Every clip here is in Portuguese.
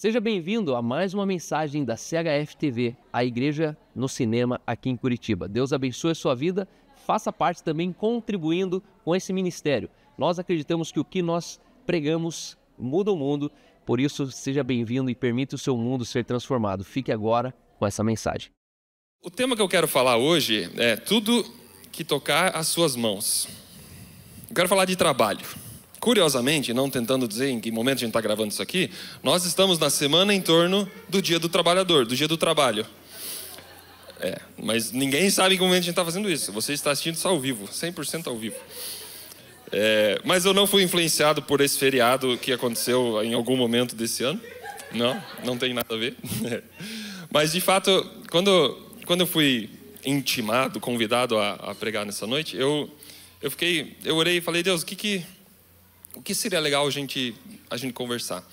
Seja bem-vindo a mais uma mensagem da CHF TV, a igreja no cinema aqui em Curitiba. Deus abençoe a sua vida, faça parte também contribuindo com esse ministério. Nós acreditamos que o que nós pregamos muda o mundo, por isso seja bem-vindo e permita o seu mundo ser transformado. Fique agora com essa mensagem. O tema que eu quero falar hoje é tudo que tocar as suas mãos. Eu quero falar de trabalho. Curiosamente, não tentando dizer em que momento a gente está gravando isso aqui, nós estamos na semana em torno do Dia do Trabalhador, do Dia do Trabalho. Mas ninguém sabe em que momento a gente está fazendo isso. Você está assistindo isso ao vivo, 100% ao vivo. Mas eu não fui influenciado por esse feriado que aconteceu em algum momento desse ano. Não tem nada a ver. Mas, de fato, quando eu fui intimado, convidado a pregar nessa noite, eu orei e falei, Deus, o que seria legal a gente conversar?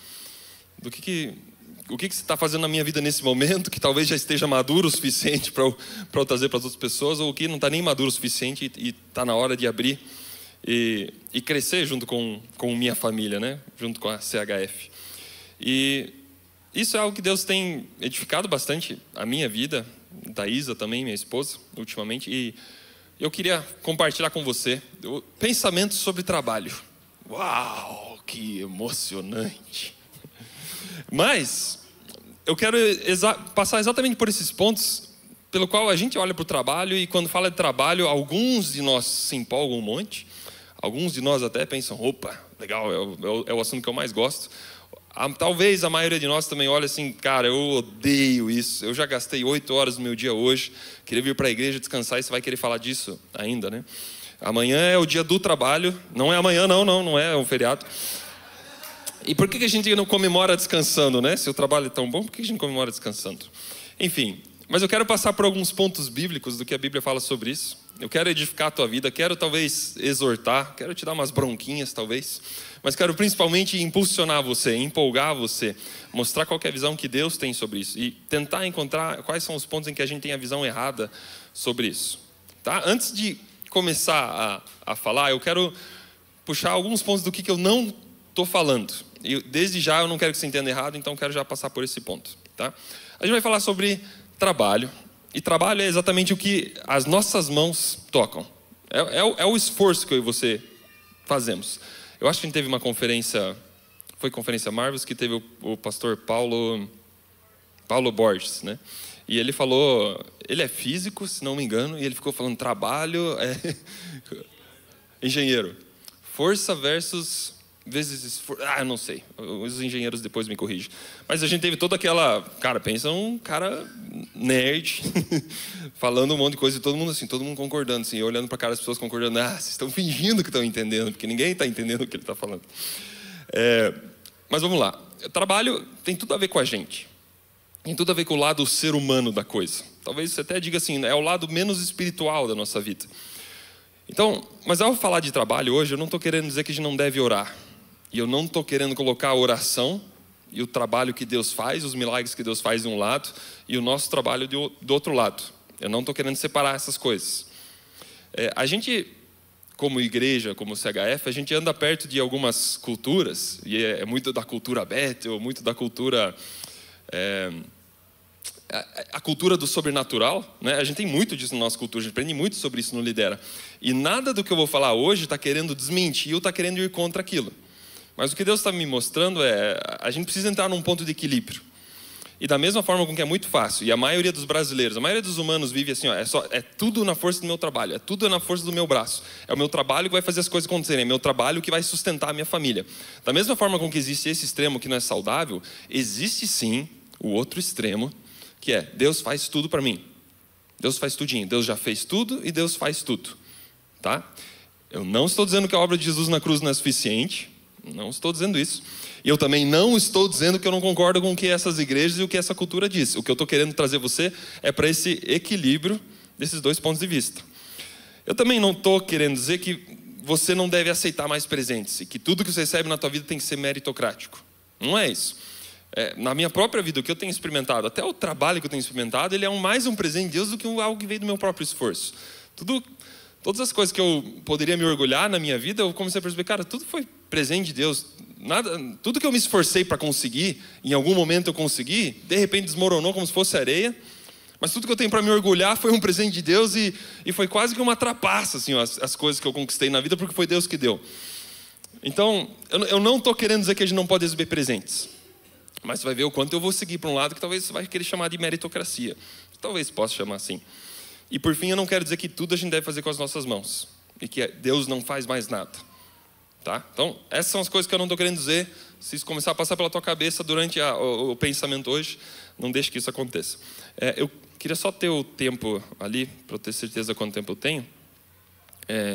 O que você está fazendo na minha vida nesse momento, que talvez já esteja maduro o suficiente para eu trazer para as outras pessoas, ou o que não está nem maduro o suficiente e está na hora de abrir e crescer junto com minha família, né? Junto com a CHF. E isso é algo que Deus tem edificado bastante a minha vida, da Isa também, minha esposa, ultimamente, e eu queria compartilhar com você pensamentos sobre trabalho. Uau, que emocionante! Mas eu quero passar exatamente por esses pontos pelo qual a gente olha para o trabalho e quando fala de trabalho, alguns de nós se empolgam um monte, alguns de nós até pensam, opa, legal, é o assunto que eu mais gosto. Talvez a maioria de nós também olha assim, cara, eu odeio isso, eu já gastei 8 horas do meu dia hoje, queria vir para a igreja descansar e você vai querer falar disso ainda, né? Amanhã é o dia do trabalho, não é amanhã não é um feriado. E por que a gente não comemora descansando, né? Se o trabalho é tão bom, por que a gente não comemora descansando? Enfim, mas eu quero passar por alguns pontos bíblicos do que a Bíblia fala sobre isso. Eu quero edificar a tua vida, quero talvez exortar, quero te dar umas bronquinhas talvez, mas quero principalmente impulsionar você, empolgar você, mostrar qual que é a visão que Deus tem sobre isso e tentar encontrar quais são os pontos em que a gente tem a visão errada sobre isso. Tá? Antes de começar a falar, eu quero puxar alguns pontos do que eu não estou falando. E desde já eu não quero que você entenda errado, então eu quero já passar por esse ponto. Tá? A gente vai falar sobre trabalho. E trabalho é exatamente o que as nossas mãos tocam. É o esforço que eu e você fazemos. Eu acho que a gente teve uma conferência, foi Conferência Marvels, que teve o pastor Paulo Borges, né? E ele falou, ele é físico, se não me engano, e ele ficou falando trabalho, engenheiro, força versus vezes esforço, eu não sei, os engenheiros depois me corrigem. Mas a gente teve toda aquela, cara, pensa um cara nerd, falando um monte de coisa e todo mundo concordando, assim, olhando para cara das pessoas concordando, vocês estão fingindo que estão entendendo, porque ninguém está entendendo o que ele está falando. Mas vamos lá, trabalho tem tudo a ver com a gente. Tem tudo a ver com o lado ser humano da coisa. Talvez você até diga assim, é o lado menos espiritual da nossa vida. Então, mas ao falar de trabalho hoje, eu não estou querendo dizer que a gente não deve orar. E eu não estou querendo colocar a oração e o trabalho que Deus faz, os milagres que Deus faz de um lado, e o nosso trabalho do outro lado. Eu não estou querendo separar essas coisas. A gente, como igreja, como CHF, a gente anda perto de algumas culturas, e é muito da cultura Bethel, muito da cultura... a cultura do sobrenatural, né? A gente tem muito disso na nossa cultura, a gente aprende muito sobre isso no Lidera. E nada do que eu vou falar hoje está querendo desmentir ou está querendo ir contra aquilo. Mas o que Deus está me mostrando a gente precisa entrar num ponto de equilíbrio. E da mesma forma com que é muito fácil, e a maioria dos brasileiros, a maioria dos humanos vive assim, é tudo na força do meu trabalho, é tudo na força do meu braço. É o meu trabalho que vai fazer as coisas acontecerem, é o meu trabalho que vai sustentar a minha família. Da mesma forma com que existe esse extremo que não é saudável, existe sim o outro extremo, que é, Deus faz tudo para mim. Deus faz tudinho. Deus já fez tudo e Deus faz tudo. Tá? Eu não estou dizendo que a obra de Jesus na cruz não é suficiente. Não estou dizendo isso. E eu também não estou dizendo que eu não concordo com o que essas igrejas e o que essa cultura diz. O que eu estou querendo trazer você é para esse equilíbrio desses dois pontos de vista. Eu também não estou querendo dizer que você não deve aceitar mais presentes e que tudo que você recebe na tua vida tem que ser meritocrático. Não é isso. Na minha própria vida, o que eu tenho experimentado, até o trabalho que eu tenho experimentado, ele é mais um presente de Deus do que algo que veio do meu próprio esforço. Todas as coisas que eu poderia me orgulhar na minha vida, eu comecei a perceber, cara, tudo foi presente de Deus. tudo que eu me esforcei para conseguir, em algum momento eu consegui, de repente desmoronou como se fosse areia. Mas tudo que eu tenho para me orgulhar foi um presente de Deus e foi quase que uma trapaça, assim, as coisas que eu conquistei na vida, porque foi Deus que deu. Então, eu não estou querendo dizer que a gente não pode receber presentes. Mas você vai ver o quanto eu vou seguir para um lado que talvez você vai querer chamar de meritocracia. Talvez possa chamar assim. E por fim, eu não quero dizer que tudo a gente deve fazer com as nossas mãos. E que Deus não faz mais nada. Tá? Então, essas são as coisas que eu não estou querendo dizer. Se isso começar a passar pela tua cabeça durante o pensamento hoje, não deixe que isso aconteça. Eu queria só ter o tempo ali, para eu ter certeza quanto tempo eu tenho.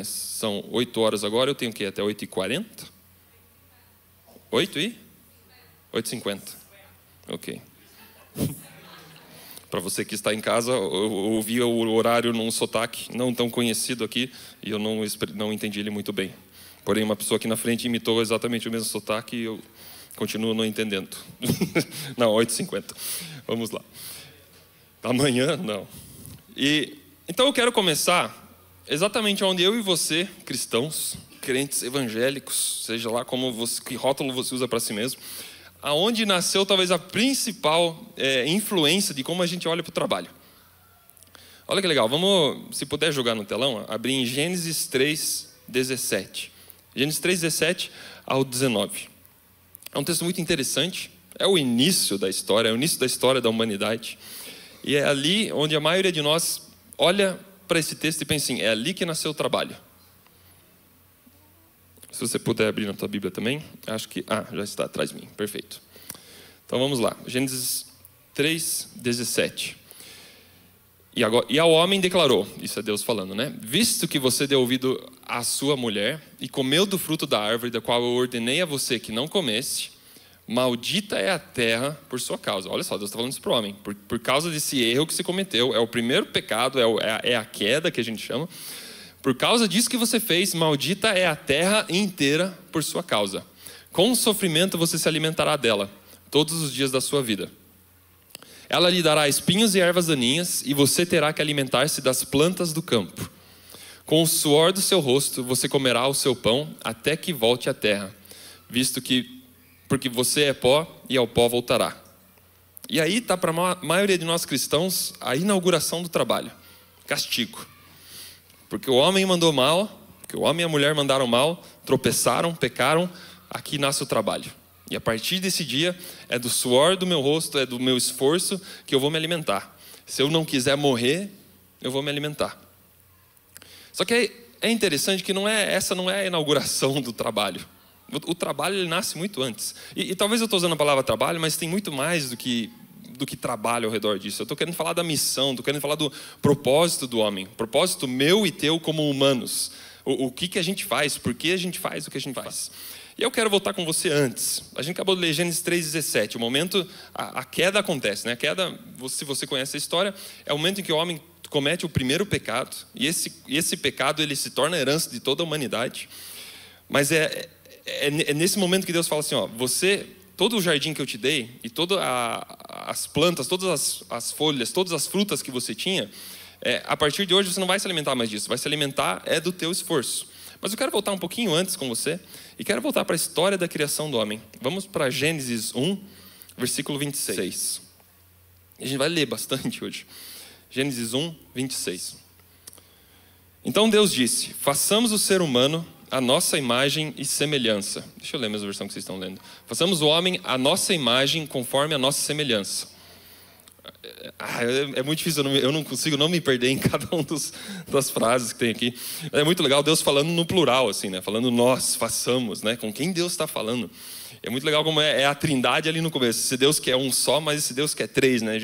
São 8 horas agora, eu tenho o quê? Até 8h40? 8h50. Ok. Para você que está em casa, eu ouvi o horário num sotaque não tão conhecido aqui, e eu não entendi ele muito bem. Porém, uma pessoa aqui na frente imitou exatamente o mesmo sotaque e eu continuo não entendendo. Não, 8h50. Vamos lá. Amanhã, não. Então eu quero começar exatamente onde eu e você, cristãos, crentes evangélicos, seja lá que rótulo você usa para si mesmo, aonde nasceu talvez a principal influência de como a gente olha para o trabalho. Olha que legal, vamos, se puder jogar no telão, abrir em Gênesis 3:17. Gênesis 3:17 ao 19. É um texto muito interessante, é o início da história, é o início da história da humanidade. E é ali onde a maioria de nós olha para esse texto e pensa assim, é ali que nasceu o trabalho. Se você puder abrir na tua Bíblia também, acho que... já está atrás de mim, perfeito. Então vamos lá, Gênesis 3:17. E ao homem declarou, isso é Deus falando, né? Visto que você deu ouvido à sua mulher e comeu do fruto da árvore da qual eu ordenei a você que não comesse, maldita é a terra por sua causa. Olha só, Deus está falando isso para o homem. Por causa desse erro que se cometeu, é o primeiro pecado, é a queda que a gente chama. Por causa disso que você fez, maldita é a terra inteira por sua causa. Com sofrimento você se alimentará dela, todos os dias da sua vida. Ela lhe dará espinhos e ervas daninhas, e você terá que alimentar-se das plantas do campo. Com o suor do seu rosto você comerá o seu pão, até que volte à terra, porque você é pó e ao pó voltará. E aí está para a maioria de nós cristãos a inauguração do trabalho. Castigo. Porque o homem mandou mal, porque o homem e a mulher mandaram mal, tropeçaram, pecaram, aqui nasce o trabalho. E a partir desse dia, é do suor do meu rosto, é do meu esforço que eu vou me alimentar. Se eu não quiser morrer, eu vou me alimentar. Só que é interessante que essa não é a inauguração do trabalho. O trabalho ele nasce muito antes. E talvez eu estou usando a palavra trabalho, mas tem muito mais do que trabalho ao redor disso. Eu estou querendo falar da missão, estou querendo falar do propósito do homem. Propósito meu e teu como humanos. O que a gente faz, por que a gente faz o que a gente faz. E eu quero voltar com você antes. A gente acabou de ler Gênesis 3:17. O momento, a queda acontece, né? A queda, se você conhece a história, é o momento em que o homem comete o primeiro pecado. E esse pecado ele se torna a herança de toda a humanidade. Mas é nesse momento que Deus fala assim, todo o jardim que eu te dei, e todas as plantas, todas as folhas, todas as frutas que você tinha, a partir de hoje você não vai se alimentar mais disso, vai se alimentar do teu esforço. Mas eu quero voltar um pouquinho antes com você, e quero voltar para a história da criação do homem. Vamos para Gênesis 1, versículo 26. A gente vai ler bastante hoje. Gênesis 1, 26. Então Deus disse, façamos o ser humano a nossa imagem e semelhança. Deixa eu ler a mesma versão que vocês estão lendo. Façamos o homem a nossa imagem conforme a nossa semelhança. É muito difícil, eu não consigo não me perder em cada uma das frases que tem aqui. É muito legal Deus falando no plural, assim, né? Falando nós, façamos, né? Com quem Deus está falando. É muito legal como é a trindade ali no começo. Esse Deus que é um só, mas esse Deus que é três, né?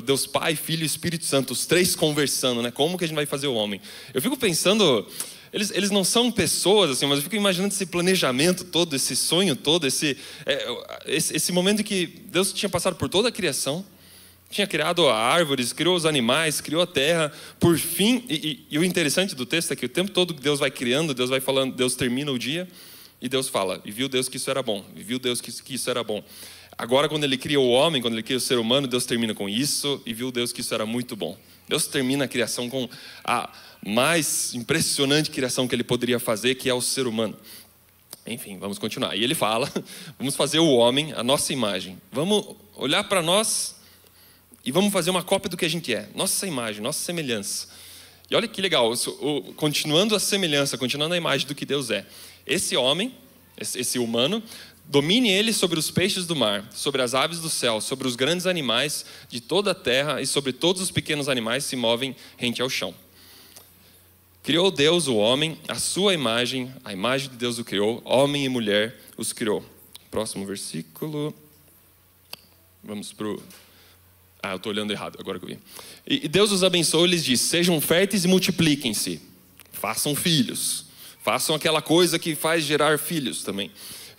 Deus Pai, Filho e Espírito Santo, os três conversando, né? Como que a gente vai fazer o homem? Eu fico pensando... Eles não são pessoas, assim, mas eu fico imaginando esse planejamento todo, esse sonho todo, esse momento em que Deus tinha passado por toda a criação, tinha criado árvores, criou os animais, criou a terra, por fim, e o interessante do texto é que o tempo todo que Deus vai criando, Deus vai falando, Deus termina o dia, e Deus fala, e viu Deus que isso era bom, e viu Deus que isso era bom. Agora, quando Ele cria o homem, quando Ele cria o ser humano, Deus termina com isso, e viu Deus que isso era muito bom. Deus termina a criação com a mais impressionante criação que Ele poderia fazer, que é o ser humano. Enfim, vamos continuar. E ele fala, vamos fazer o homem, a nossa imagem. Vamos olhar para nós e vamos fazer uma cópia do que a gente é. Nossa imagem, nossa semelhança. E olha que legal, continuando a semelhança, continuando a imagem do que Deus é. Esse homem, esse humano, domine ele sobre os peixes do mar, sobre as aves do céu, sobre os grandes animais de toda a terra e sobre todos os pequenos animais que se movem rente ao chão. Criou Deus o homem, a sua imagem, a imagem de Deus o criou, homem e mulher os criou. Próximo versículo. Vamos para o... eu estou olhando errado, agora que eu vi. E Deus os abençoou e lhes disse, sejam férteis e multipliquem-se. Façam filhos. Façam aquela coisa que faz gerar filhos também.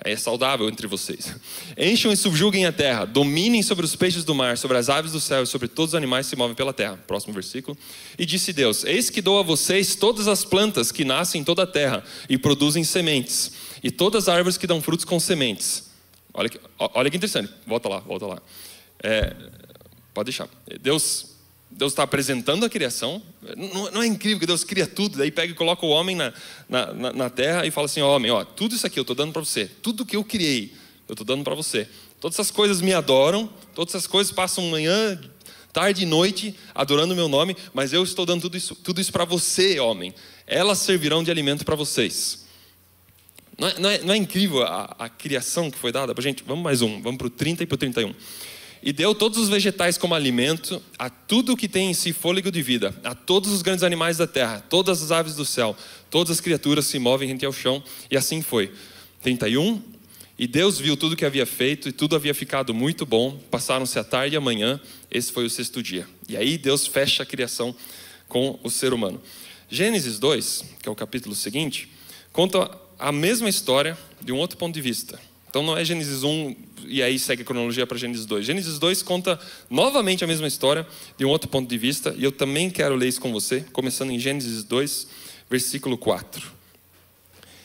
É saudável entre vocês. Encham e subjuguem a terra. Dominem sobre os peixes do mar, sobre as aves do céu e sobre todos os animais que se movem pela terra. Próximo versículo. E disse Deus, eis que dou a vocês todas as plantas que nascem em toda a terra e produzem sementes. E todas as árvores que dão frutos com sementes. Olha que interessante. Volta lá. Pode deixar. Deus está apresentando a criação. Não é incrível que Deus cria tudo, daí pega e coloca o homem na terra e fala assim, homem, tudo isso aqui eu estou dando para você. Tudo que eu criei, eu estou dando para você. Todas essas coisas me adoram, todas essas coisas passam manhã, tarde e noite adorando o meu nome, mas eu estou dando tudo isso para você, homem. Elas servirão de alimento para vocês. Não é incrível a criação que foi dada? Gente, vamos mais vamos para o 30 e para o 31. E deu todos os vegetais como alimento, a tudo o que tem em si fôlego de vida, a todos os grandes animais da terra, todas as aves do céu, todas as criaturas se movem rente ao chão, e assim foi. 31. E Deus viu tudo o que havia feito, e tudo havia ficado muito bom, passaram-se a tarde e a manhã, esse foi o 6º dia. E aí Deus fecha a criação com o ser humano. Gênesis 2, que é o capítulo seguinte, conta a mesma história de um outro ponto de vista. Então não é Gênesis 1 e aí segue a cronologia para Gênesis 2. Gênesis 2 conta novamente a mesma história de um outro ponto de vista. E eu também quero ler isso com você, começando em Gênesis 2, versículo 4.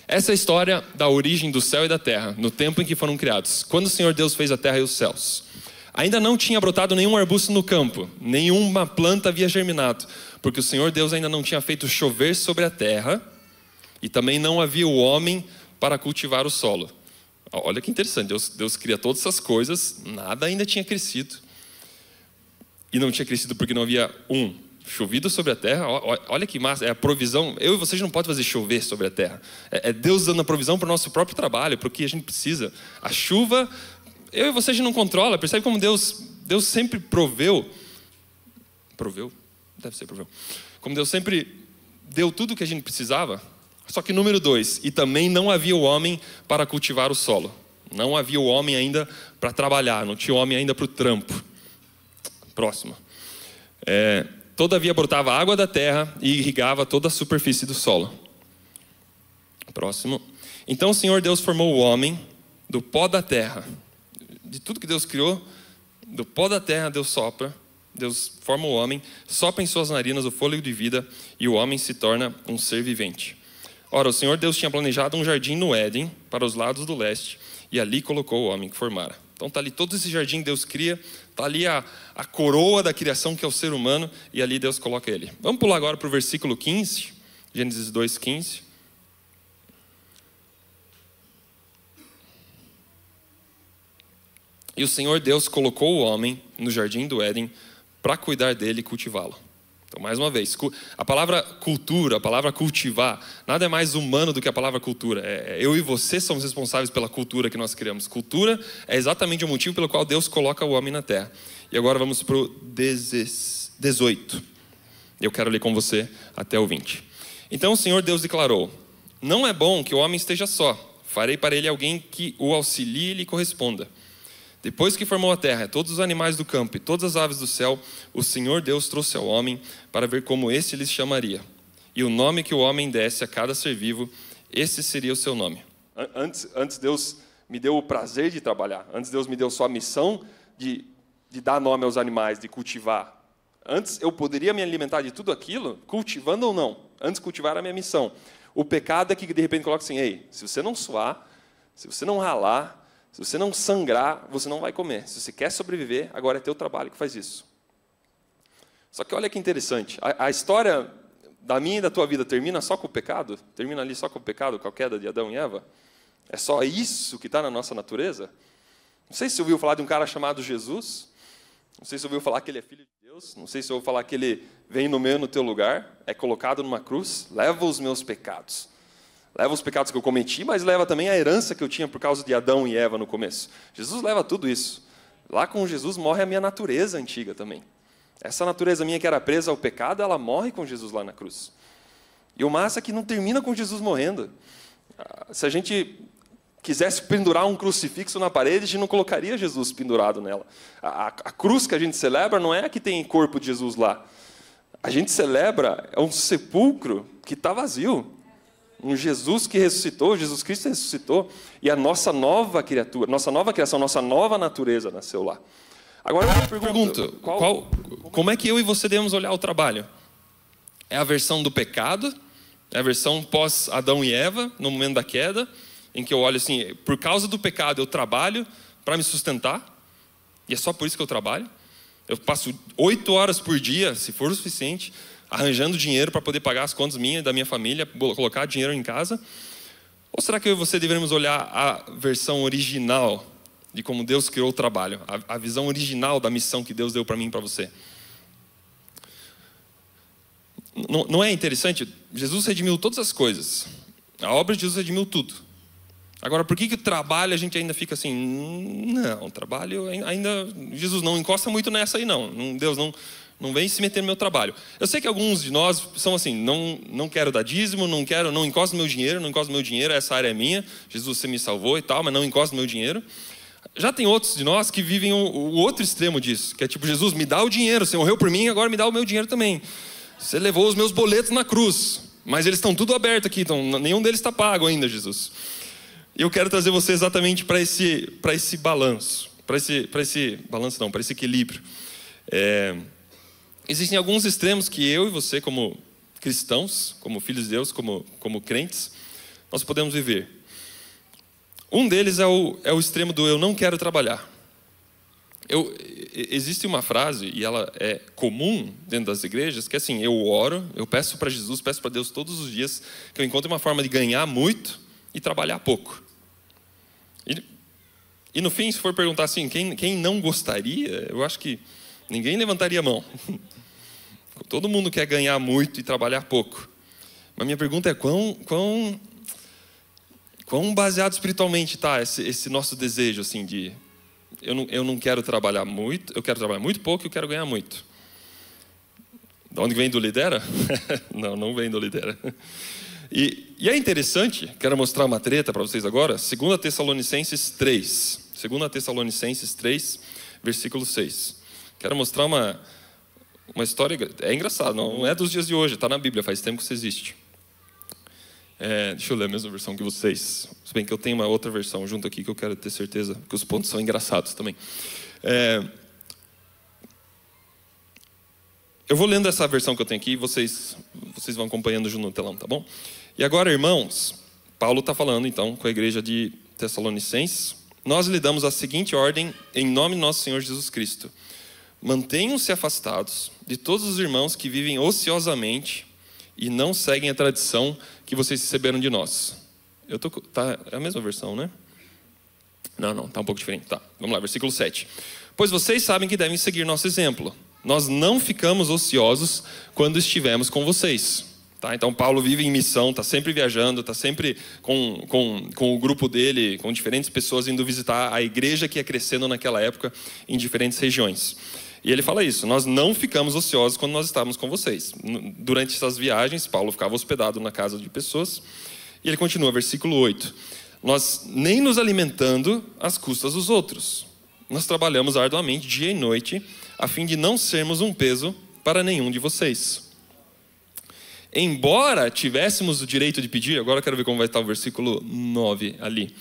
Essa é a história da origem do céu e da terra, no tempo em que foram criados. Quando o Senhor Deus fez a terra e os céus. Ainda não tinha brotado nenhum arbusto no campo, nenhuma planta havia germinado, porque o Senhor Deus ainda não tinha feito chover sobre a terra, e também não havia o homem para cultivar o solo. Olha que interessante, Deus cria todas essas coisas, nada ainda tinha crescido. E não tinha crescido porque não havia chovido sobre a terra. Olha que massa, é a provisão. Eu e vocês não podem fazer chover sobre a terra. É Deus dando a provisão para o nosso próprio trabalho, para o que a gente precisa. A chuva, eu e vocês não controla. Percebe como Deus sempre proveu? Proveu? Deve ser proveu. Como Deus sempre deu tudo o que a gente precisava. Só que número 2, e também não havia o homem para cultivar o solo. Não havia o homem ainda para trabalhar, não tinha o homem ainda para o trampo. Próximo. Todavia brotava água da terra e irrigava toda a superfície do solo. Próximo. Então o Senhor Deus formou o homem do pó da terra. De tudo que Deus criou, do pó da terra Deus sopra. Deus forma o homem, sopra em suas narinas o fôlego de vida e o homem se torna um ser vivente. Ora, o Senhor Deus tinha planejado um jardim no Éden, para os lados do leste, e ali colocou o homem que formara. Então está ali todo esse jardim que Deus cria, está ali a coroa da criação que é o ser humano, e ali Deus coloca ele. Vamos pular agora para o versículo 15, Gênesis 2, 15. E o Senhor Deus colocou o homem no jardim do Éden para cuidar dele e cultivá-lo. Então, mais uma vez, a palavra cultura, a palavra cultivar, nada é mais humano do que a palavra cultura. Eu e você somos responsáveis pela cultura que nós criamos. Cultura é exatamente o motivo pelo qual Deus coloca o homem na terra. E agora vamos para o 18. Eu quero ler com você até o 20. Então o Senhor Deus declarou: não é bom que o homem esteja só. Farei para ele alguém que o auxilie e lhe corresponda. Depois que formou a terra, todos os animais do campo e todas as aves do céu, o Senhor Deus trouxe ao homem para ver como este lhes chamaria. E o nome que o homem desse a cada ser vivo, esse seria o seu nome. Antes Deus me deu o prazer de trabalhar. Antes Deus me deu só a missão de dar nome aos animais, de cultivar. Antes eu poderia me alimentar de tudo aquilo, cultivando ou não. Antes cultivar era a minha missão. O pecado é que de repente coloca assim: ei, se você não suar, se você não ralar, se você não sangrar, você não vai comer. Se você quer sobreviver, agora é teu trabalho que faz isso. Só que olha que interessante. A história da minha e da tua vida termina só com o pecado? Termina ali só com o pecado, com a queda de Adão e Eva? É só isso que está na nossa natureza? Não sei se você ouviu falar de um cara chamado Jesus. Não sei se você ouviu falar que ele é filho de Deus. Não sei se você ouviu falar que ele vem no teu lugar, é colocado numa cruz, leva os meus pecados. Leva os pecados que eu cometi, mas leva também a herança que eu tinha por causa de Adão e Eva no começo. Jesus leva tudo isso. Lá com Jesus morre a minha natureza antiga também. Essa natureza minha que era presa ao pecado, ela morre com Jesus lá na cruz. E o massa é que não termina com Jesus morrendo. Se a gente quisesse pendurar um crucifixo na parede, a gente não colocaria Jesus pendurado nela. A cruz que a gente celebra não é a que tem corpo de Jesus lá. A gente celebra um sepulcro que está vazio. Um Jesus que ressuscitou, Jesus Cristo ressuscitou, e a nossa nova criatura, nossa nova criação, nossa nova natureza nasceu lá. Agora eu pergunto, como é que eu e você devemos olhar o trabalho? É a versão do pecado? É a versão pós Adão e Eva, no momento da queda, em que eu olho assim, por causa do pecado eu trabalho para me sustentar, e é só por isso que eu trabalho? Eu passo 8 horas por dia, se for o suficiente, arranjando dinheiro para poder pagar as contas minhas e da minha família, colocar dinheiro em casa? Ou será que eu e você devemos olhar a versão original de como Deus criou o trabalho, a visão original da missão que Deus deu para mim e para você? Não é interessante? Jesus redimiu todas as coisas. A obra de Jesus redimiu tudo. Agora, por que o trabalho a gente ainda fica assim? Não, o trabalho ainda... Jesus não encosta muito nessa aí não. Deus não vem se meter no meu trabalho. Eu sei que alguns de nós são assim, não quero dar dízimo, não encosto no meu dinheiro, essa área é minha. Jesus, você me salvou e tal, mas não encosto no meu dinheiro. Já tem outros de nós que vivem o outro extremo disso, que é tipo, Jesus, me dá o dinheiro, você morreu por mim, agora me dá o meu dinheiro também. Você levou os meus boletos na cruz, mas eles estão tudo abertos aqui, então nenhum deles está pago ainda, Jesus. E eu quero trazer você exatamente para esse balanço, para esse equilíbrio. Existem alguns extremos que eu e você, como cristãos, como filhos de Deus, como crentes, nós podemos viver. Um deles é o extremo do eu não quero trabalhar. Existe uma frase, e ela é comum dentro das igrejas, que é assim, eu oro, eu peço para Jesus, peço para Deus todos os dias, que eu encontre uma forma de ganhar muito e trabalhar pouco. E no fim, se for perguntar assim, quem não gostaria, eu acho que ninguém levantaria a mão. Todo mundo quer ganhar muito e trabalhar pouco. Mas minha pergunta é, quão baseado espiritualmente está esse nosso desejo assim de... Eu não quero trabalhar muito, eu quero trabalhar muito pouco e eu quero ganhar muito. De onde vem do lidera? Não vem do lidera. E é interessante, quero mostrar uma treta para vocês agora, 2 Tessalonicenses 3. 2 Tessalonicenses 3, versículo 6. Quero mostrar uma história, é engraçado, não é dos dias de hoje, está na Bíblia, faz tempo que isso existe. Deixa eu ler a mesma versão que vocês. Se bem que eu tenho uma outra versão junto aqui que eu quero ter certeza que os pontos são engraçados também. Eu vou lendo essa versão que eu tenho aqui e vocês vão acompanhando junto no telão, tá bom? E agora, irmãos, Paulo está falando então com a igreja de Tessalonicenses. Nós lhe damos a seguinte ordem em nome do nosso Senhor Jesus Cristo. Mantenham-se afastados de todos os irmãos que vivem ociosamente e não seguem a tradição que vocês receberam de nós. É a mesma versão, né? Não, está um pouco diferente. Tá, vamos lá, versículo 7. Pois vocês sabem que devem seguir nosso exemplo. Nós não ficamos ociosos quando estivemos com vocês. Tá? Então Paulo vive em missão, está sempre viajando, está sempre com o grupo dele, com diferentes pessoas indo visitar a igreja que ia crescendo naquela época em diferentes regiões. E ele fala isso, nós não ficamos ociosos quando nós estávamos com vocês. Durante essas viagens, Paulo ficava hospedado na casa de pessoas. E ele continua, versículo 8. Nós nem nos alimentando às custas dos outros. Nós trabalhamos arduamente dia e noite, a fim de não sermos um peso para nenhum de vocês. Embora tivéssemos o direito de pedir, agora eu quero ver como vai estar o versículo 9 ali.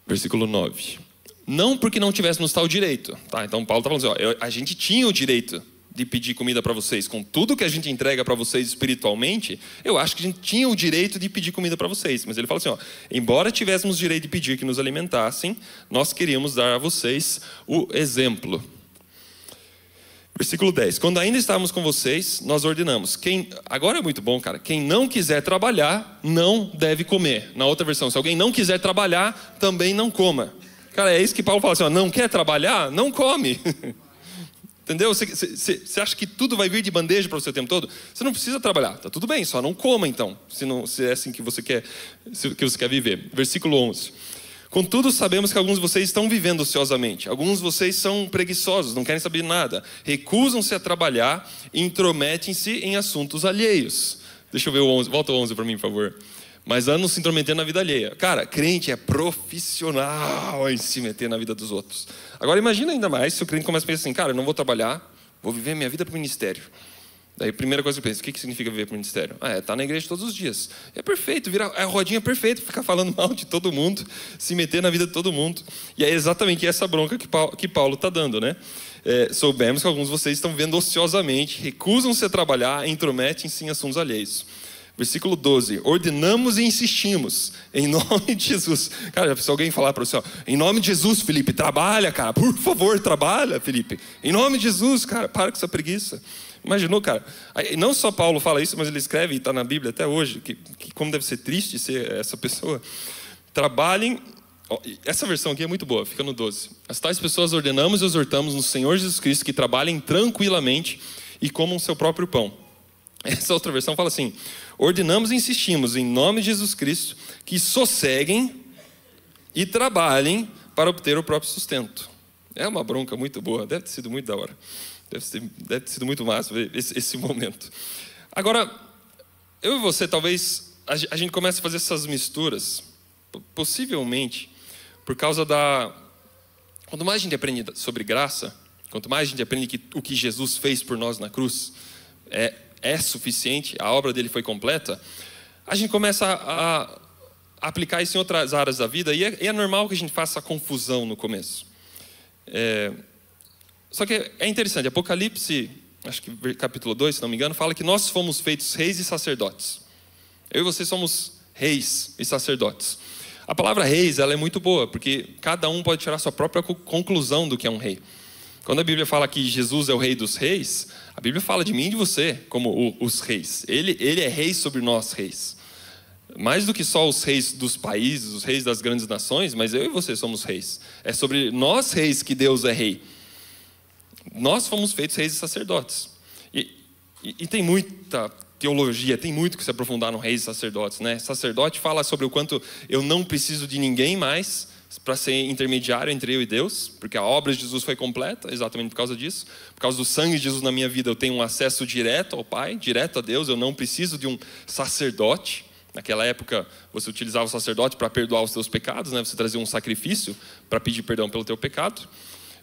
Versículo 9. Não porque não tivéssemos tal direito. Tá? Então Paulo está falando assim, a gente tinha o direito de pedir comida para vocês. Com tudo que a gente entrega para vocês espiritualmente, eu acho que a gente tinha o direito de pedir comida para vocês. Mas ele fala assim, embora tivéssemos o direito de pedir que nos alimentassem, nós queríamos dar a vocês o exemplo. Versículo 10. Quando ainda estávamos com vocês, nós ordenamos. Agora é muito bom, cara. Quem não quiser trabalhar, não deve comer. Na outra versão, se alguém não quiser trabalhar, também não coma. Cara, é isso que Paulo fala assim, ó, não quer trabalhar? Não come. Entendeu? Você acha que tudo vai vir de bandeja para você o tempo todo? Você não precisa trabalhar. Tá tudo bem, só não coma então. Se é assim que você quer viver. Versículo 11. Contudo, sabemos que alguns de vocês estão vivendo ociosamente. Alguns de vocês são preguiçosos, não querem saber de nada. Recusam-se a trabalhar e intrometem-se em assuntos alheios. Deixa eu ver o 11. Volta o 11 para mim, por favor. Mas andam se intrometendo na vida alheia. Cara, crente é profissional em se meter na vida dos outros. Agora imagina ainda mais se o crente começa a pensar assim, cara, eu não vou trabalhar, vou viver minha vida para o ministério. Daí a primeira coisa que eu penso, o que significa viver para o ministério? Tá na igreja todos os dias. É perfeito, é a rodinha perfeita, ficar falando mal de todo mundo, se meter na vida de todo mundo. E é exatamente essa bronca que Paulo está dando, né? Soubemos que alguns de vocês estão vivendo ociosamente, recusam-se a trabalhar, intrometem-se em assuntos alheios. Versículo 12, ordenamos e insistimos, em nome de Jesus. Cara, se alguém falar para você, ó, em nome de Jesus, Felipe, trabalha, cara, por favor, trabalha, Felipe. Em nome de Jesus, cara, para com essa preguiça. Imaginou, cara? Não só Paulo fala isso, mas ele escreve, e está na Bíblia até hoje, que como deve ser triste ser essa pessoa. Trabalhem, essa versão aqui é muito boa, fica no 12. As tais pessoas ordenamos e exortamos no Senhor Jesus Cristo que trabalhem tranquilamente e comam seu próprio pão. Essa outra versão fala assim, ordenamos e insistimos em nome de Jesus Cristo que sosseguem e trabalhem para obter o próprio sustento. É uma bronca muito boa, deve ter sido muito da hora. Deve ter sido muito massa esse momento. Agora, eu e você, talvez, a gente comece a fazer essas misturas, possivelmente, por causa quanto mais a gente aprende sobre graça, quanto mais a gente aprende o que Jesus fez por nós na cruz, é suficiente, a obra dele foi completa, a gente começa a aplicar isso em outras áreas da vida, e é normal que a gente faça confusão no começo. Só que é interessante, Apocalipse, acho que capítulo 2, se não me engano, fala que nós fomos feitos reis e sacerdotes. Eu e você somos reis e sacerdotes. A palavra reis, ela é muito boa, porque cada um pode tirar a sua própria conclusão do que é um rei. Quando a Bíblia fala que Jesus é o rei dos reis, a Bíblia fala de mim e de você como os reis. Ele é rei sobre nós reis. Mais do que só os reis dos países, os reis das grandes nações, mas eu e você somos reis. É sobre nós reis que Deus é rei. Nós fomos feitos reis e sacerdotes. E tem muita teologia, tem muito que se aprofundar no reis e sacerdotes, né? Sacerdote fala sobre o quanto eu não preciso de ninguém mais para ser intermediário entre eu e Deus, porque a obra de Jesus foi completa, exatamente por causa disso. Por causa do sangue de Jesus na minha vida, eu tenho um acesso direto ao Pai, direto a Deus, eu não preciso de um sacerdote. Naquela época, você utilizava o sacerdote para perdoar os seus pecados, né? Você trazia um sacrifício para pedir perdão pelo teu pecado.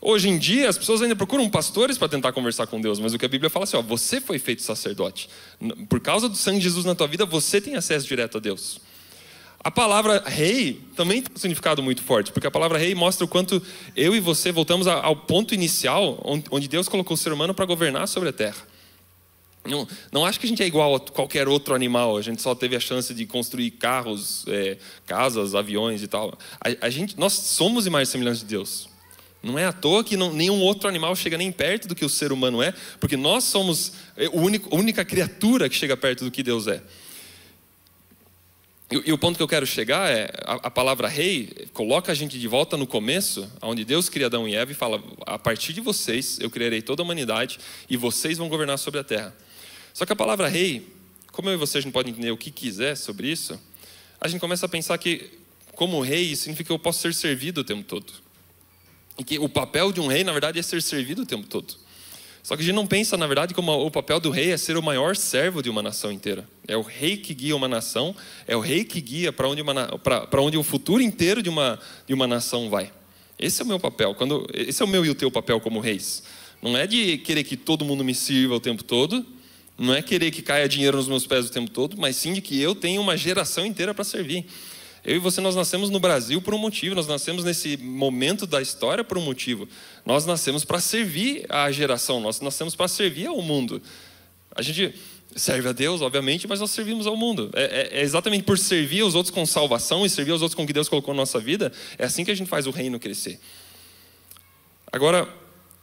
Hoje em dia, as pessoas ainda procuram pastores para tentar conversar com Deus, mas o que a Bíblia fala é assim, ó, você foi feito sacerdote. Por causa do sangue de Jesus na tua vida, você tem acesso direto a Deus. A palavra rei também tem um significado muito forte, porque a palavra rei mostra o quanto eu e você voltamos ao ponto inicial, onde Deus colocou o ser humano para governar sobre a terra. Não acho que a gente é igual a qualquer outro animal, a gente só teve a chance de construir carros, casas, aviões e tal. Nós somos imagens e semelhança de Deus. Não é à toa que nenhum outro animal chega nem perto do que o ser humano é, porque nós somos a única criatura que chega perto do que Deus é. E o ponto que eu quero chegar é, a palavra rei coloca a gente de volta no começo, onde Deus cria Adão e Eva e fala, a partir de vocês eu criarei toda a humanidade e vocês vão governar sobre a terra. Só que a palavra rei, como eu e você a gente pode entender o que quiser sobre isso, a gente começa a pensar que como rei significa que eu posso ser servido o tempo todo. E que o papel de um rei, na verdade, é ser servido o tempo todo. Só que a gente não pensa, na verdade, como o papel do rei é ser o maior servo de uma nação inteira. É o rei que guia uma nação, é o rei que guia para onde o futuro inteiro de uma nação vai. Esse é o meu papel, esse é o meu e o teu papel como reis. Não é de querer que todo mundo me sirva o tempo todo, não é querer que caia dinheiro nos meus pés o tempo todo, mas sim de que eu tenha uma geração inteira para servir. Eu e você, nós nascemos no Brasil por um motivo, nós nascemos nesse momento da história por um motivo. Nós nascemos para servir a geração, nós nascemos para servir ao mundo. A gente serve a Deus, obviamente, mas nós servimos ao mundo. É exatamente por servir os outros com salvação e servir os outros com o que Deus colocou na nossa vida, é assim que a gente faz o reino crescer. Agora,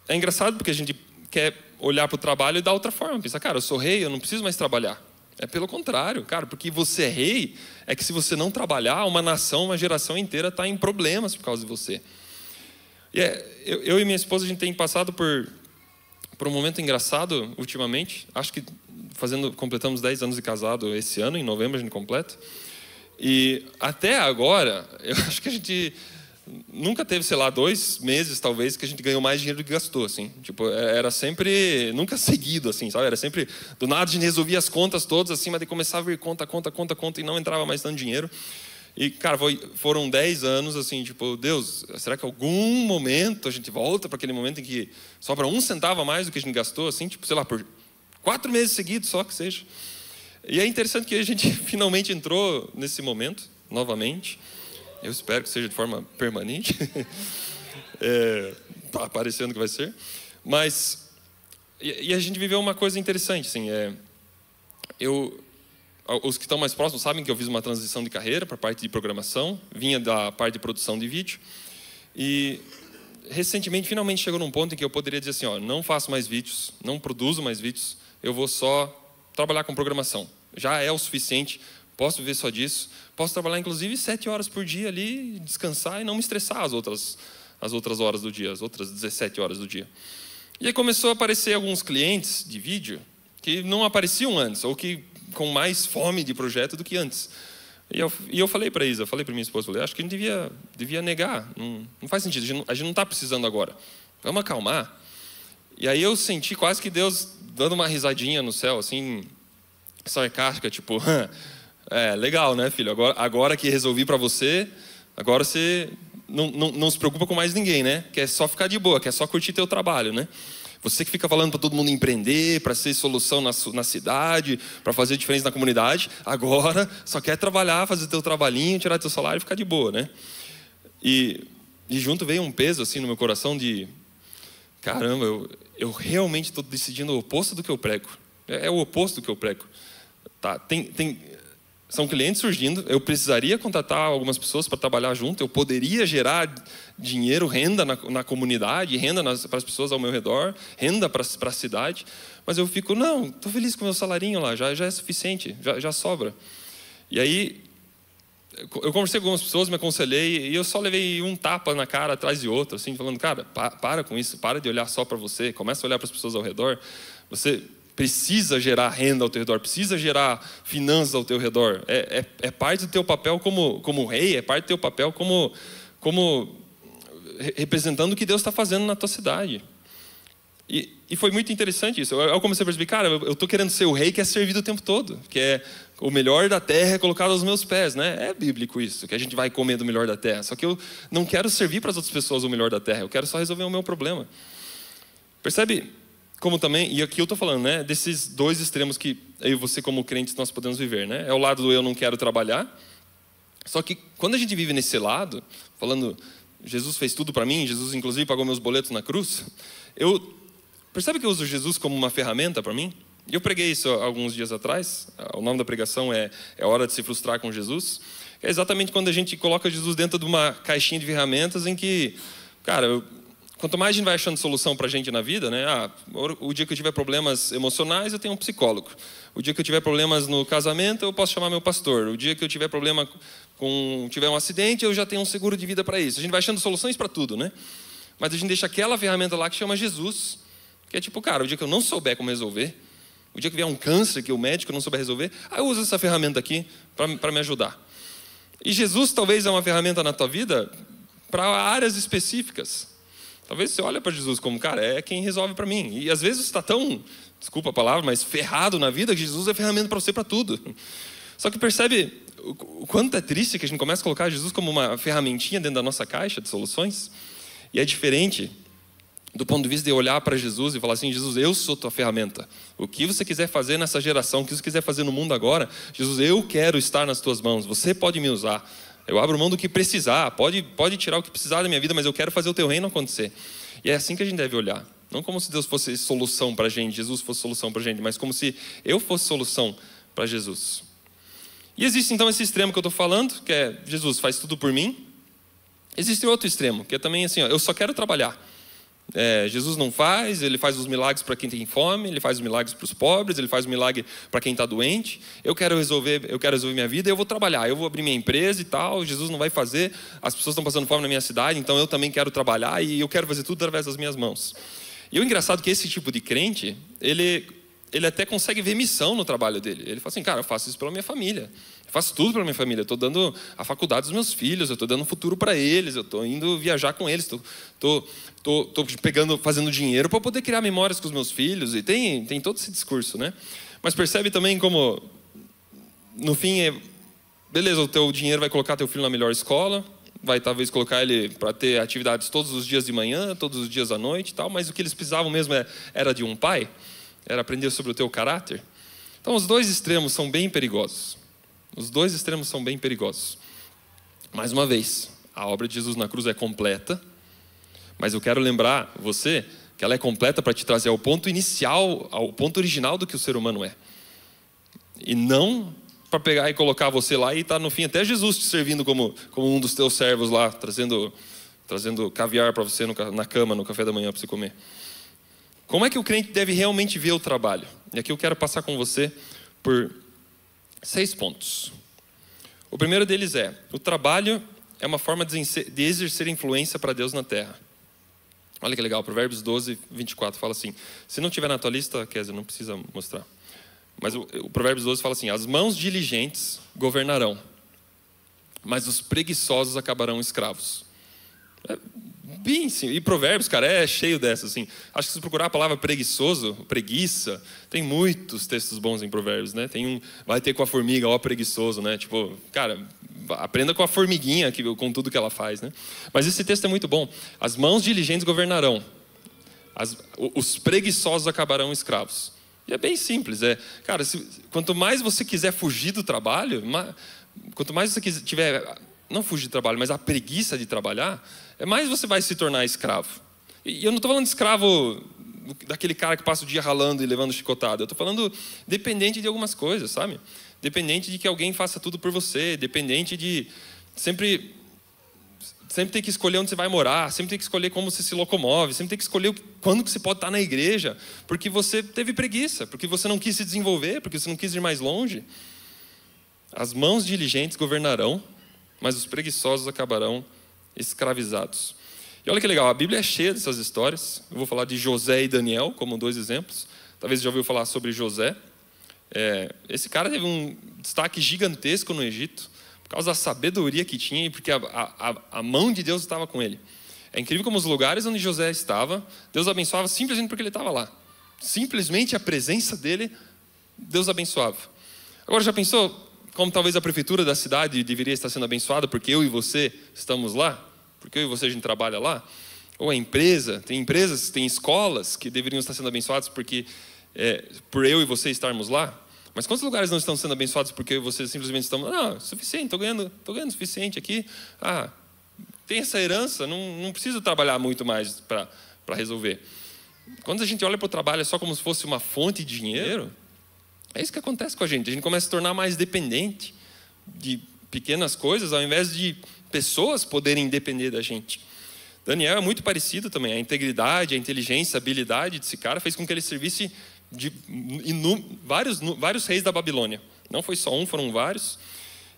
é engraçado porque a gente quer olhar para o trabalho e dar outra forma. Pensa, cara, eu sou rei, eu não preciso mais trabalhar. É pelo contrário, cara, porque você é rei, é que se você não trabalhar, uma nação, uma geração inteira está em problemas por causa de você. E eu e minha esposa, a gente tem passado por um momento engraçado ultimamente. Acho que completamos 10 anos de casado esse ano, em novembro a gente completa. E até agora, eu acho que a gente nunca teve, sei lá, 2 meses talvez que a gente ganhou mais dinheiro do que gastou, assim. Tipo, era sempre, nunca seguido, assim, sabe? Era sempre, do nada a gente resolvia as contas todas, assim, mas daí começava a vir conta, e não entrava mais tanto dinheiro. E, cara, foram 10 anos, assim, tipo, Deus, será que em algum momento a gente volta para aquele momento em que sobra 1 centavo a mais do que a gente gastou, assim, tipo, sei lá, por 4 meses seguidos só que seja. E é interessante que a gente finalmente entrou nesse momento, novamente. Eu espero que seja de forma permanente. Tá parecendo que vai ser. Mas, e a gente viveu uma coisa interessante, assim, os que estão mais próximos sabem que eu fiz uma transição de carreira para a parte de programação, vinha da parte de produção de vídeo, e recentemente, finalmente chegou num ponto em que eu poderia dizer assim, ó, não faço mais vídeos, não produzo mais vídeos, eu vou só trabalhar com programação. Já é o suficiente, posso viver só disso, posso trabalhar inclusive 7 horas por dia ali, descansar e não me estressar as outras horas do dia, as outras 17 horas do dia. E aí começou a aparecer alguns clientes de vídeo que não apareciam antes, ou que com mais fome de projeto do que antes. E eu falei para a Isa, falei para minha esposa, acho que a gente devia negar, não faz sentido, a gente não está precisando agora, vamos acalmar. E aí eu senti quase que Deus dando uma risadinha no céu, assim, sarcástica, tipo, legal, né, filho, agora que resolvi para você, agora você não se preocupa com mais ninguém, né, quer só ficar de boa, quer só curtir teu trabalho, né. Você que fica falando para todo mundo empreender, para ser solução na cidade, para fazer diferença na comunidade, agora só quer trabalhar, fazer teu trabalhinho, tirar teu salário e ficar de boa, né? E junto veio um peso assim no meu coração de, caramba, eu realmente estou decidindo o oposto do que eu prego. É o oposto do que eu prego. Tá, são clientes surgindo, eu precisaria contratar algumas pessoas para trabalhar junto, eu poderia gerar dinheiro, renda na comunidade, renda para as pessoas ao meu redor, renda para a cidade, mas eu fico, não, estou feliz com o meu salarinho lá, já é suficiente, já sobra. E aí, eu conversei com algumas pessoas, me aconselhei, e eu só levei um tapa na cara atrás de outro, assim, falando, cara, para com isso, para de olhar só para você, começa a olhar para as pessoas ao redor, você precisa gerar renda ao teu redor, precisa gerar finanças ao teu redor. É parte do teu papel como rei, é parte do teu papel como representando o que Deus está fazendo na tua cidade. E foi muito interessante isso. Eu comecei a perceber, cara, eu estou querendo ser o rei que é servido o tempo todo, que é o melhor da terra é colocado aos meus pés, né? É bíblico isso, que a gente vai comer do melhor da terra. Só que eu não quero servir para as outras pessoas o melhor da terra, eu quero só resolver o meu problema. Percebe? Como também, e aqui eu estou falando, né, desses 2 extremos que eu e você como crentes nós podemos viver, né? É o lado do eu não quero trabalhar, só que quando a gente vive nesse lado, falando, Jesus fez tudo para mim, Jesus inclusive pagou meus boletos na cruz, percebe que eu uso Jesus como uma ferramenta para mim? E eu preguei isso alguns dias atrás, o nome da pregação é Hora de se Frustrar com Jesus, é exatamente quando a gente coloca Jesus dentro de uma caixinha de ferramentas em que, cara, quanto mais a gente vai achando solução para a gente na vida, né? O dia que eu tiver problemas emocionais, eu tenho um psicólogo. O dia que eu tiver problemas no casamento, eu posso chamar meu pastor. O dia que eu tiver problema tiver um acidente, eu já tenho um seguro de vida para isso. A gente vai achando soluções para tudo, né? Mas a gente deixa aquela ferramenta lá que chama Jesus, que é tipo, cara, o dia que eu não souber como resolver, o dia que vier um câncer que o médico não souber resolver, eu uso essa ferramenta aqui para me ajudar. E Jesus talvez é uma ferramenta na tua vida para áreas específicas. Talvez você olhe para Jesus como, cara, é quem resolve para mim. E às vezes você está tão, desculpa a palavra, mas ferrado na vida, que Jesus é ferramenta para você para tudo. Só que percebe o quanto é triste que a gente começa a colocar Jesus como uma ferramentinha dentro da nossa caixa de soluções. E é diferente do ponto de vista de olhar para Jesus e falar assim, Jesus, eu sou tua ferramenta. O que você quiser fazer nessa geração, o que você quiser fazer no mundo agora, Jesus, eu quero estar nas tuas mãos, você pode me usar. Eu abro mão do que precisar, pode tirar o que precisar da minha vida, mas eu quero fazer o teu reino acontecer. E é assim que a gente deve olhar. Não como se Deus fosse solução para a gente, Jesus fosse solução para a gente, mas como se eu fosse solução para Jesus. E existe então esse extremo que eu estou falando, que é Jesus faz tudo por mim. Existe outro extremo, que é também assim, ó, eu só quero trabalhar. Jesus não faz, ele faz os milagres para quem tem fome, ele faz os milagres para os pobres, ele faz o milagre para quem está doente. Eu quero resolver minha vida, eu vou trabalhar, eu vou abrir minha empresa e tal. Jesus não vai fazer, as pessoas estão passando fome na minha cidade, então eu também quero trabalhar e eu quero fazer tudo através das minhas mãos. E o engraçado é que esse tipo de crente, ele até consegue ver missão no trabalho dele. Ele fala assim, cara, eu faço isso pela minha família. Eu faço tudo pela minha família. Eu estou dando a faculdade dos meus filhos, eu estou dando um futuro para eles, eu estou indo viajar com eles, estou fazendo dinheiro para poder criar memórias com os meus filhos. E tem todo esse discurso, né? Mas percebe também como, no fim, beleza, o teu dinheiro vai colocar teu filho na melhor escola, vai talvez colocar ele para ter atividades todos os dias de manhã, todos os dias à noite e tal, mas o que eles precisavam mesmo era de um pai, era aprender sobre o teu caráter. Então os dois extremos são bem perigosos. Os dois extremos são bem perigosos. Mais uma vez, a obra de Jesus na cruz é completa, mas eu quero lembrar você que ela é completa para te trazer ao ponto inicial, ao ponto original do que o ser humano é. E não para pegar e colocar você lá e tá no fim até Jesus te servindo como um dos teus servos lá, trazendo caviar para você na cama, no café da manhã para você comer. Como é que o crente deve realmente ver o trabalho? E aqui eu quero passar com você por 6 pontos. O primeiro deles o trabalho é uma forma de exercer influência para Deus na terra. Olha que legal, Provérbios 12, 24 fala assim, se não tiver na tua lista, Kézia, não precisa mostrar. Mas o Provérbios 12 fala assim, as mãos diligentes governarão, mas os preguiçosos acabarão escravos. Bem sim. E Provérbios, cara, é cheio dessas, assim. Acho que se procurar a palavra preguiçoso, preguiça, tem muitos textos bons em Provérbios, né? Vai ter com a formiga, ó preguiçoso, né? Tipo, cara, aprenda com a formiguinha, com tudo que ela faz, né? Mas esse texto é muito bom. As mãos diligentes governarão, os preguiçosos acabarão escravos. E é bem simples, cara, quanto mais você quiser fugir do trabalho, quanto mais você tiver, não fugir do trabalho, mas a preguiça de trabalhar, mais você vai se tornar escravo. E eu não estou falando de escravo daquele cara que passa o dia ralando e levando chicotada. Eu estou falando dependente de algumas coisas, sabe? Dependente de que alguém faça tudo por você, dependente de sempre ter que escolher onde você vai morar, sempre ter que escolher como você se locomove, sempre ter que escolher quando que você pode estar na igreja, porque você teve preguiça, porque você não quis se desenvolver, porque você não quis ir mais longe. As mãos diligentes governarão, mas os preguiçosos acabarão escravizados. E olha que legal, a Bíblia é cheia dessas histórias. Eu vou falar de José e Daniel como 2 exemplos. Talvez você já ouviu falar sobre José. Esse cara teve um destaque gigantesco no Egito, por causa da sabedoria que tinha e porque a mão de Deus estava com ele. É incrível como os lugares onde José estava, Deus abençoava simplesmente porque ele estava lá. Simplesmente a presença dele, Deus abençoava. Agora, já pensou como talvez a prefeitura da cidade deveria estar sendo abençoada porque eu e você estamos lá? Porque eu e você a gente trabalha lá? Ou a empresa, tem empresas, tem escolas que deveriam estar sendo abençoadas porque por eu e você estarmos lá? Mas quantos lugares não estão sendo abençoados porque eu e você simplesmente estamos, não, suficiente, estou ganhando o suficiente aqui. Tem essa herança, não preciso trabalhar muito mais para resolver. Quando a gente olha para o trabalho só como se fosse uma fonte de dinheiro, é isso que acontece com a gente começa a se tornar mais dependente de pequenas coisas, ao invés de pessoas poderem depender da gente. Daniel é muito parecido também, a integridade, a inteligência, a habilidade desse cara fez com que ele servisse de vários reis da Babilônia. Não foi só um, foram vários.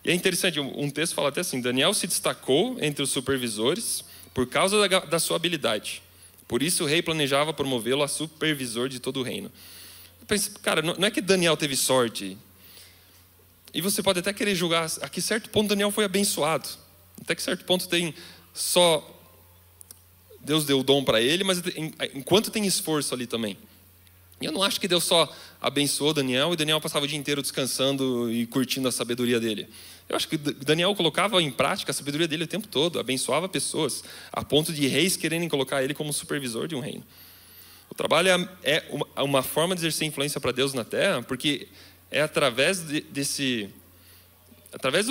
E é interessante, um texto fala até assim, Daniel se destacou entre os supervisores por causa da sua habilidade. Por isso o rei planejava promovê-lo a supervisor de todo o reino. Eu penso, cara, não é que Daniel teve sorte. E você pode até querer julgar, a que certo ponto Daniel foi abençoado. Até que certo ponto tem só Deus deu o dom para ele, mas enquanto tem esforço ali também. E eu não acho que Deus só abençoou Daniel e Daniel passava o dia inteiro descansando e curtindo a sabedoria dele. Eu acho que Daniel colocava em prática a sabedoria dele o tempo todo, abençoava pessoas, a ponto de reis quererem colocar ele como supervisor de um reino. O trabalho é uma forma de exercer influência para Deus na terra, porque é através do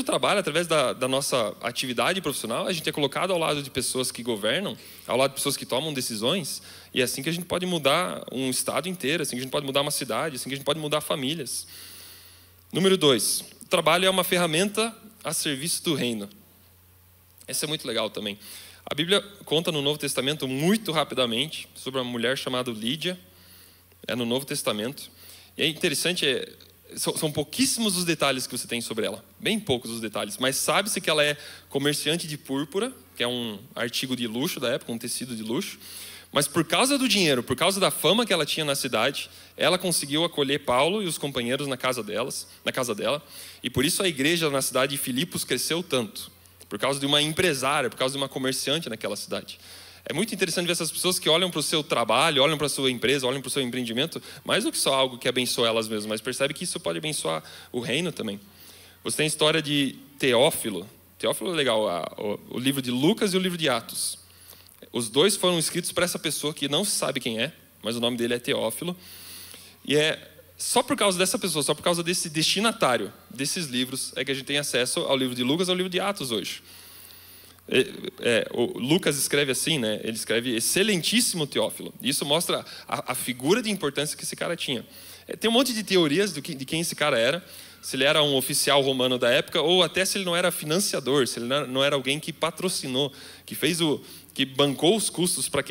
trabalho, através da nossa atividade profissional, a gente é colocado ao lado de pessoas que governam, ao lado de pessoas que tomam decisões, e é assim que a gente pode mudar um estado inteiro, assim que a gente pode mudar uma cidade, assim que a gente pode mudar famílias. Número 2, o trabalho é uma ferramenta a serviço do reino. Essa é muito legal também. A Bíblia conta no Novo Testamento muito rapidamente sobre uma mulher chamada Lídia. É no Novo Testamento. E é interessante, são pouquíssimos os detalhes que você tem sobre ela. Bem poucos os detalhes. Mas sabe-se que ela é comerciante de púrpura, que é um artigo de luxo da época, um tecido de luxo. Mas por causa do dinheiro, por causa da fama que ela tinha na cidade, ela conseguiu acolher Paulo e os companheiros na casa dela. E por isso a igreja na cidade de Filipos cresceu tanto. Por causa de uma empresária, por causa de uma comerciante naquela cidade. É muito interessante ver essas pessoas que olham para o seu trabalho, olham para a sua empresa, olham para o seu empreendimento, mais do que só algo que abençoa elas mesmas, mas percebe que isso pode abençoar o reino também. Você tem a história de Teófilo. Teófilo é legal, o livro de Lucas e o livro de Atos. Os dois foram escritos para essa pessoa que não se sabe quem é, mas o nome dele é Teófilo. E é só por causa dessa pessoa, só por causa desse destinatário desses livros, é que a gente tem acesso ao livro de Lucas e ao livro de Atos hoje. O Lucas escreve assim, né? Ele escreve excelentíssimo Teófilo. Isso mostra a figura de importância que esse cara tinha. Tem um monte de teorias de quem esse cara era. Se ele era um oficial romano da época, ou até se ele não era financiador, se ele não era alguém que patrocinou, que bancou os custos para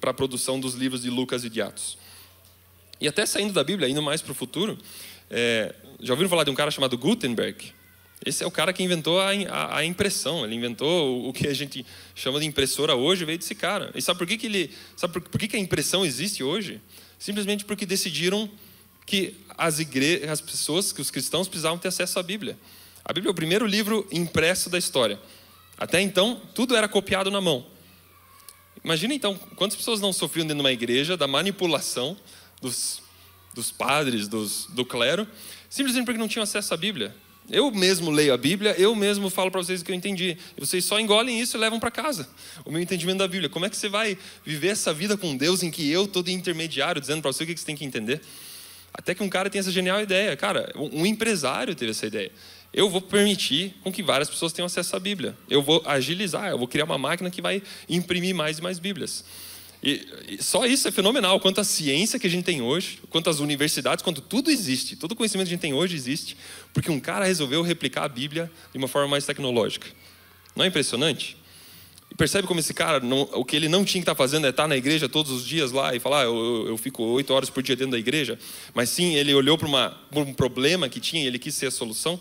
a produção dos livros de Lucas e de Atos. E até saindo da Bíblia, indo mais para o futuro, já ouviram falar de um cara chamado Gutenberg? Esse é o cara que inventou a impressão. Ele inventou o que a gente chama de impressora hoje, veio desse cara. E sabe por que a impressão existe hoje? Simplesmente porque decidiram que as pessoas, que os cristãos precisavam ter acesso à Bíblia. A Bíblia é o primeiro livro impresso da história. Até então, tudo era copiado na mão. Imagina então, quantas pessoas não sofriam dentro de uma igreja da manipulação dos padres, do clero, simplesmente porque não tinham acesso à Bíblia. Eu mesmo leio a Bíblia, eu mesmo falo para vocês o que eu entendi. E vocês só engolem isso e levam para casa o meu entendimento da Bíblia. Como é que você vai viver essa vida com Deus em que eu estou de intermediário, dizendo para você o que você tem que entender? Até que um cara tem essa genial ideia. Cara, um empresário teve essa ideia. Eu vou permitir com que várias pessoas tenham acesso à Bíblia. Eu vou agilizar, eu vou criar uma máquina que vai imprimir mais e mais Bíblias. E só isso é fenomenal, quanto a ciência que a gente tem hoje, quanto as universidades, quanto tudo existe, todo o conhecimento que a gente tem hoje existe, porque um cara resolveu replicar a Bíblia de uma forma mais tecnológica. Não é impressionante? E percebe como esse cara, o que ele não tinha que estar fazendo é estar na igreja todos os dias lá e falar, eu fico 8 horas por dia dentro da igreja, mas sim, ele olhou para um problema que tinha e ele quis ser a solução.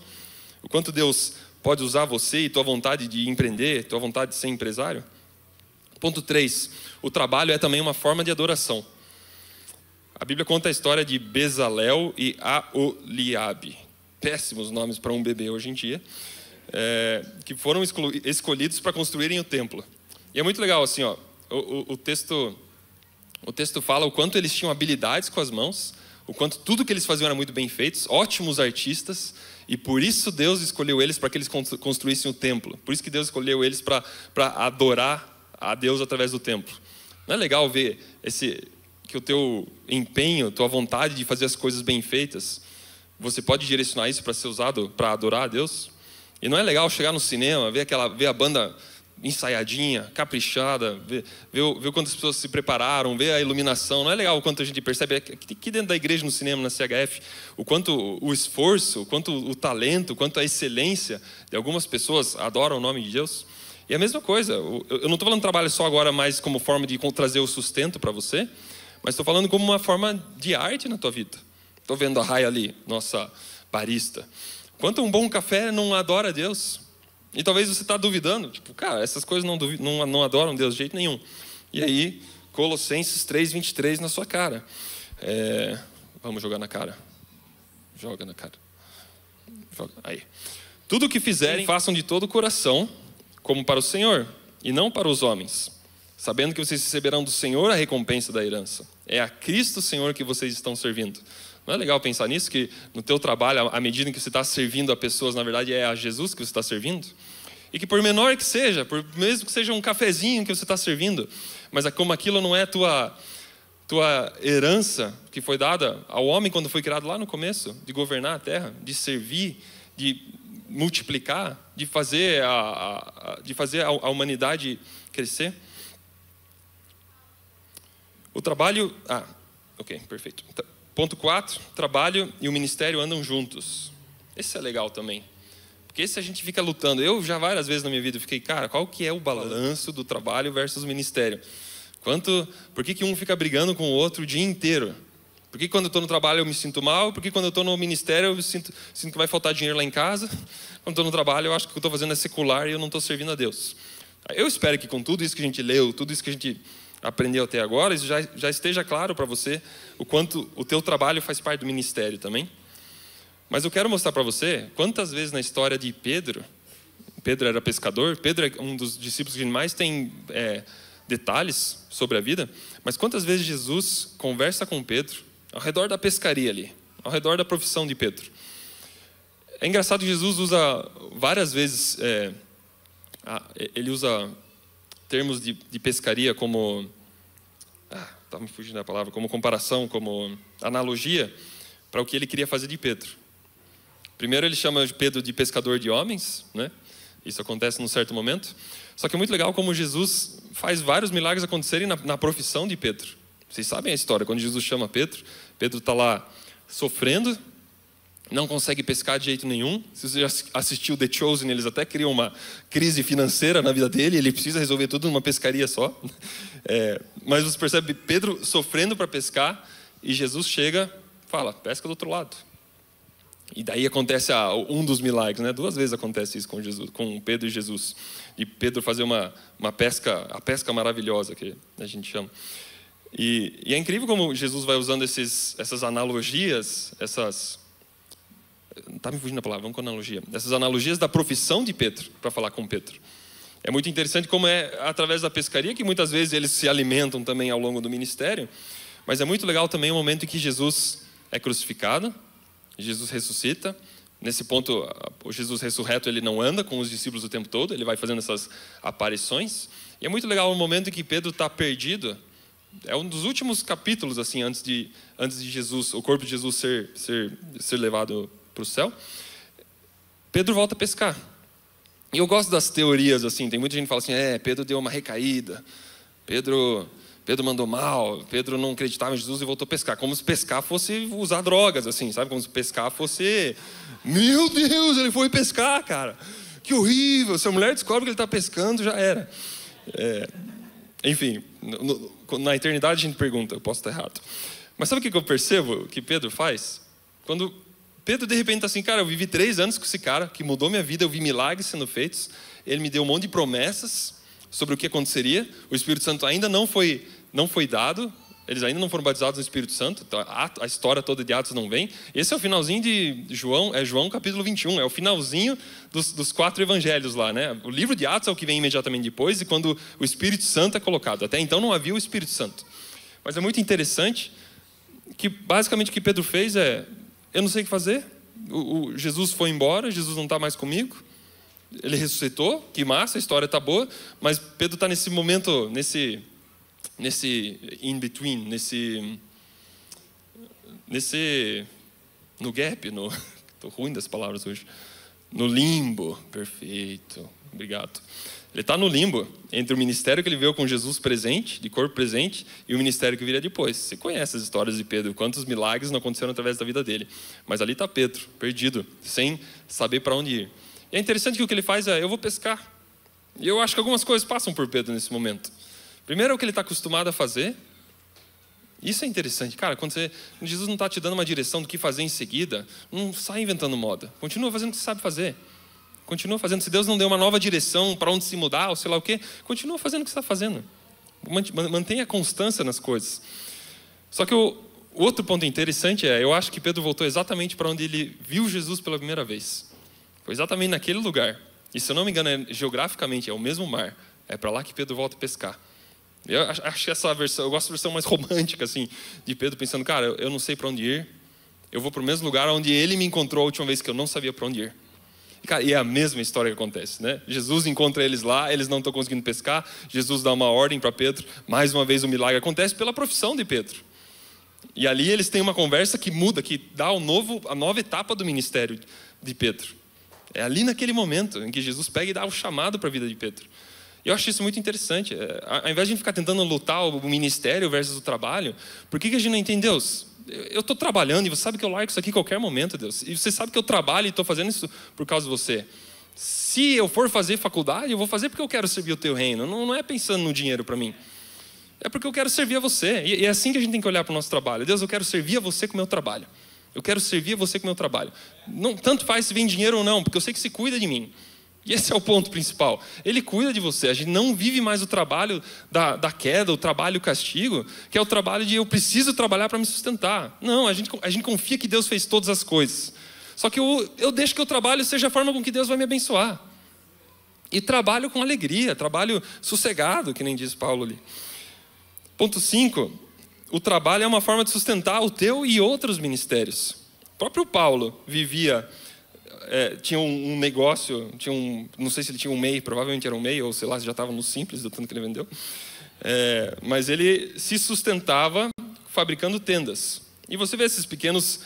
O quanto Deus pode usar você e tua vontade de empreender, tua vontade de ser empresário. Ponto 3, o trabalho é também uma forma de adoração. A Bíblia conta a história de Bezalel e Aholiabe, péssimos nomes para um bebê hoje em dia, que foram escolhidos para construírem o templo. E é muito legal, assim, ó, o texto fala o quanto eles tinham habilidades com as mãos, o quanto tudo que eles faziam era muito bem feito, ótimos artistas, e por isso Deus escolheu eles para que eles construíssem o templo. Por isso que Deus escolheu eles para adorar a Deus através do templo. Não é legal ver que o teu empenho, tua vontade de fazer as coisas bem feitas, você pode direcionar isso para ser usado para adorar a Deus? E não é legal chegar no cinema, ver a banda ensaiadinha, caprichada, ver quantas pessoas se prepararam, ver a iluminação. Não é legal o quanto a gente percebe aqui dentro da igreja, no cinema, na CHF, o quanto o esforço, o quanto o talento, o quanto a excelência de algumas pessoas adoram o nome de Deus. E a mesma coisa, eu não estou falando de trabalho só agora mais como forma de trazer o sustento para você, mas estou falando como uma forma de arte na tua vida. Estou vendo a Rai ali, nossa barista. Quanto um bom café não adora a Deus? E talvez você está duvidando, tipo, cara, essas coisas não adoram Deus de jeito nenhum. E aí, Colossenses 3:23 na sua cara. Vamos jogar na cara. Joga na cara. Joga. Aí. Tudo o que fizerem, façam de todo o coração, como para o Senhor, e não para os homens, sabendo que vocês receberão do Senhor a recompensa da herança. É a Cristo Senhor que vocês estão servindo. Não é legal pensar nisso? Que no teu trabalho, à medida que você está servindo a pessoas, na verdade é a Jesus que você está servindo? E que por menor que seja, mesmo que seja um cafezinho que você está servindo, mas como aquilo não é tua herança que foi dada ao homem quando foi criado lá no começo, de governar a terra, de servir, de multiplicar, de fazer a humanidade crescer. O trabalho... ok, perfeito. Ponto 4, trabalho e o ministério andam juntos. Esse é legal também. Porque se a gente fica lutando, eu já várias vezes na minha vida fiquei, cara, qual que é o balanço do trabalho versus o ministério? Por que um fica brigando com o outro o dia inteiro? Por que quando eu estou no trabalho eu me sinto mal? Por que quando eu estou no ministério eu sinto que vai faltar dinheiro lá em casa? Quando estou no trabalho eu acho que o que eu estou fazendo é secular e eu não estou servindo a Deus. Eu espero que com tudo isso que a gente leu, tudo isso que a gente aprendeu até agora, isso já esteja claro para você o quanto o teu trabalho faz parte do ministério também. Mas eu quero mostrar para você quantas vezes na história de Pedro era pescador, Pedro é um dos discípulos que mais tem detalhes sobre a vida, mas quantas vezes Jesus conversa com Pedro ao redor da pescaria ali, ao redor da profissão de Pedro. É engraçado que Jesus usa várias vezes, ele usa termos de pescaria como, tá me fugindo da palavra, como comparação, como analogia para o que ele queria fazer de Pedro. Primeiro ele chama Pedro de pescador de homens, né? Isso acontece num certo momento. Só que é muito legal como Jesus faz vários milagres acontecerem na profissão de Pedro. Vocês sabem a história, quando Jesus chama Pedro está lá sofrendo, não consegue pescar de jeito nenhum. Se você já assistiu The Chosen, eles até criam uma crise financeira na vida dele, ele precisa resolver tudo numa pescaria só. Mas você percebe Pedro sofrendo para pescar, e Jesus chega e fala, pesca do outro lado. E daí acontece um dos milagres, né? 2 vezes acontece isso com Pedro e Jesus. E Pedro fazer a pesca maravilhosa, que a gente chama. E é incrível como Jesus vai usando essas analogias, não está me fugindo a palavra, vamos com analogia. Essas analogias da profissão de Pedro, para falar com Pedro. É muito interessante como é através da pescaria que muitas vezes eles se alimentam também ao longo do ministério. Mas é muito legal também o momento em que Jesus é crucificado, Jesus ressuscita. Nesse ponto, o Jesus ressurreto, ele não anda com os discípulos o tempo todo, ele vai fazendo essas aparições. E é muito legal o momento em que Pedro está perdido. É um dos últimos capítulos, assim, antes de Jesus, o corpo de Jesus ser levado para o céu. Pedro volta a pescar. E eu gosto das teorias, assim, tem muita gente que fala assim, Pedro deu uma recaída, Pedro mandou mal, Pedro não acreditava em Jesus e voltou a pescar. Como se pescar fosse usar drogas, assim, sabe? Como se pescar fosse... Meu Deus, ele foi pescar, cara. Que horrível. Se a mulher descobre que ele está pescando, já era. Enfim, na eternidade a gente pergunta, eu posso estar errado. Mas sabe o que eu percebo que Pedro faz? Quando Pedro de repente está assim, cara, eu vivi 3 anos com esse cara, que mudou minha vida, eu vi milagres sendo feitos, ele me deu um monte de promessas sobre o que aconteceria, o Espírito Santo ainda não foi dado, eles ainda não foram batizados no Espírito Santo, então a história toda de Atos não vem. Esse é o finalzinho de João, João capítulo 21, é o finalzinho dos 4 evangelhos lá, né? O livro de Atos é o que vem imediatamente depois, e quando o Espírito Santo é colocado. Até então não havia o Espírito Santo. Mas é muito interessante que basicamente o que Pedro fez eu não sei o que fazer, Jesus foi embora, Jesus não está mais comigo, ele ressuscitou, que massa, a história está boa, mas Pedro está nesse momento, nesse in-between, no gap, estou ruim das palavras hoje, no limbo, perfeito, obrigado. Ele está no limbo entre o ministério que ele veio com Jesus presente, de corpo presente, e o ministério que viria depois. Você conhece as histórias de Pedro, quantos milagres não aconteceram através da vida dele. Mas ali está Pedro, perdido, sem saber para onde ir. E é interessante que o que ele faz eu vou pescar. E eu acho que algumas coisas passam por Pedro nesse momento. Primeiro é o que ele está acostumado a fazer. Isso é interessante. Cara, quando Jesus não está te dando uma direção do que fazer em seguida, não sai inventando moda. Continua fazendo o que você sabe fazer. Continua fazendo. Se Deus não deu uma nova direção para onde se mudar, ou sei lá o quê, continua fazendo o que você está fazendo. Mantenha a constância nas coisas. Só que o outro ponto interessante eu acho que Pedro voltou exatamente para onde ele viu Jesus pela primeira vez. Foi exatamente naquele lugar. E se eu não me engano, geograficamente é o mesmo mar. É para lá que Pedro volta a pescar. Eu acho que essa versão, eu gosto da versão mais romântica, assim, de Pedro pensando, cara, eu não sei para onde ir. Eu vou para o mesmo lugar onde ele me encontrou a última vez que eu não sabia para onde ir. E é a mesma história que acontece, né? Jesus encontra eles lá, eles não estão conseguindo pescar, Jesus dá uma ordem para Pedro, mais uma vez o milagre acontece pela profissão de Pedro. E ali eles têm uma conversa que muda, que dá a nova etapa do ministério de Pedro. É ali naquele momento em que Jesus pega e dá o chamado para a vida de Pedro. E eu acho isso muito interessante. Ao invés de a gente ficar tentando lutar o ministério versus o trabalho, por que a gente não entende, Deus? Eu estou trabalhando e você sabe que eu largo isso aqui a qualquer momento, Deus. E você sabe que eu trabalho e estou fazendo isso por causa de você. Se eu for fazer faculdade, eu vou fazer porque eu quero servir o teu reino. Não é pensando no dinheiro para mim. É porque eu quero servir a você. E é assim que a gente tem que olhar para o nosso trabalho. Deus, eu quero servir a você com o meu trabalho. Eu quero servir a você com o meu trabalho. Não, tanto faz se vem dinheiro ou não, porque eu sei que você cuida de mim. E esse é o ponto principal. Ele cuida de você. A gente não vive mais o trabalho da queda, o trabalho o castigo, que é o trabalho de eu preciso trabalhar para me sustentar. Não, a gente confia que Deus fez todas as coisas. Só que eu deixo que o trabalho seja a forma com que Deus vai me abençoar. E trabalho com alegria, trabalho sossegado, que nem diz Paulo ali. Ponto 5, o trabalho é uma forma de sustentar o teu e outros ministérios. O próprio Paulo vivia, tinha um negócio, não sei se ele tinha um MEI, provavelmente era um MEI, ou sei lá, já estava no Simples, do tanto que ele vendeu. Mas ele se sustentava fabricando tendas. E você vê essas pequenas